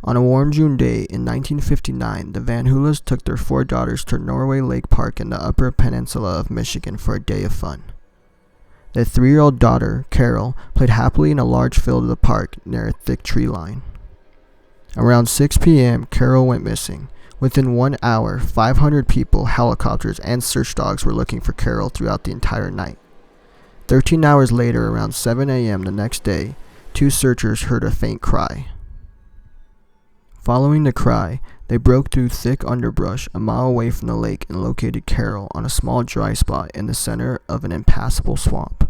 On a warm June day in 1959, the Van Houlas took their 4 daughters to Norway Lake Park in the Upper Peninsula of Michigan for a day of fun. Their 3-year-old daughter, Carol, played happily in a large field of the park near a thick tree line. Around 6 p.m., Carol went missing. Within 1 hour, 500 people, helicopters, and search dogs were looking for Carol throughout the entire night. 13 hours later, around 7 a.m. the next day, 2 searchers heard a faint cry. Following the cry, they broke through thick underbrush a mile away from the lake and located Carol on a small dry spot in the center of an impassable swamp.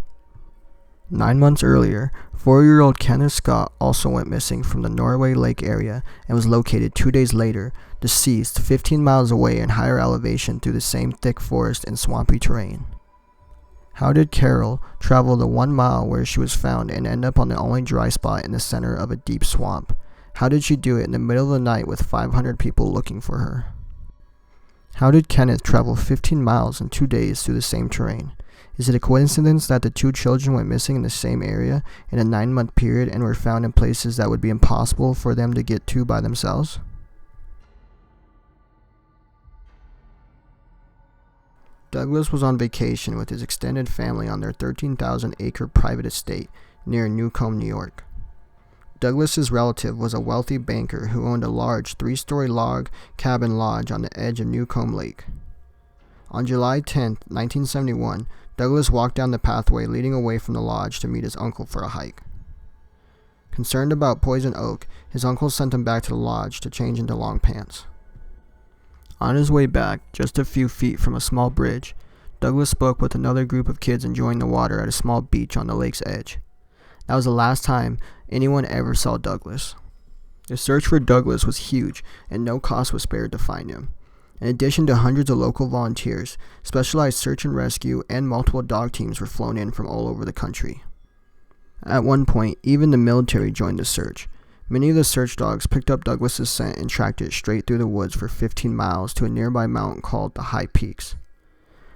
9 months earlier, 4-year-old Kenneth Scott also went missing from the Norway Lake area and was located 2 days later, deceased 15 miles away in higher elevation through the same thick forest and swampy terrain. How did Carol travel the 1 mile where she was found and end up on the only dry spot in the center of a deep swamp? How did she do it in the middle of the night with 500 people looking for her? How did Kenneth travel 15 miles in 2 days through the same terrain? Is it a coincidence that the 2 children went missing in the same area in a 9-month period and were found in places that would be impossible for them to get to by themselves? Douglas was on vacation with his extended family on their 13,000-acre private estate near Newcomb, New York. Douglas's relative was a wealthy banker who owned a large 3-story log cabin lodge on the edge of Newcomb Lake. On July 10, 1971, Douglas walked down the pathway leading away from the lodge to meet his uncle for a hike. Concerned about poison oak, his uncle sent him back to the lodge to change into long pants. On his way back, just a few feet from a small bridge, Douglas spoke with another group of kids enjoying the water at a small beach on the lake's edge. That was the last time anyone ever saw Douglas. The search for Douglas was huge, and no cost was spared to find him. In addition to hundreds of local volunteers, specialized search and rescue and multiple dog teams were flown in from all over the country. At one point, even the military joined the search. Many of the search dogs picked up Douglas's scent and tracked it straight through the woods for 15 miles to a nearby mountain called the High Peaks.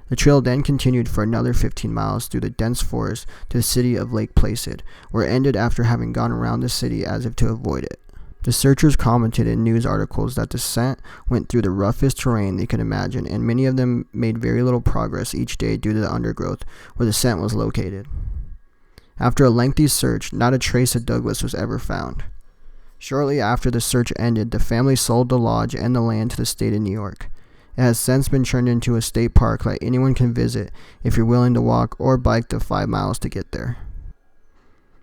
The trail then continued for another 15 miles through the dense forest to the city of Lake Placid, where it ended after having gone around the city as if to avoid it. The searchers commented in news articles that the scent went through the roughest terrain they could imagine, and many of them made very little progress each day due to the undergrowth where the scent was located. After a lengthy search, not a trace of Douglas was ever found. Shortly after the search ended, the family sold the lodge and the land to the state of New York. It has since been turned into a state park that anyone can visit if you're willing to walk or bike the 5 miles to get there.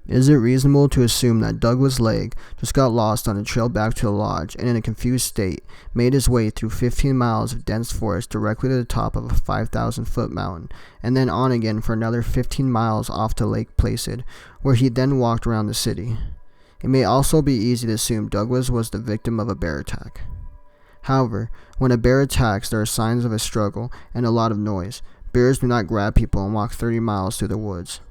Is it reasonable to assume that Douglas Legg just got lost on a trail back to the lodge and in a confused state made his way through 15 miles of dense forest directly to the top of a 5,000-foot mountain and then on again for another 15 miles off to Lake Placid, where he then walked around the city? It may also be easy to assume Douglas was the victim of a bear attack. However, when a bear attacks, there are signs of a struggle and a lot of noise. Bears do not grab people and walk 30 miles through the woods.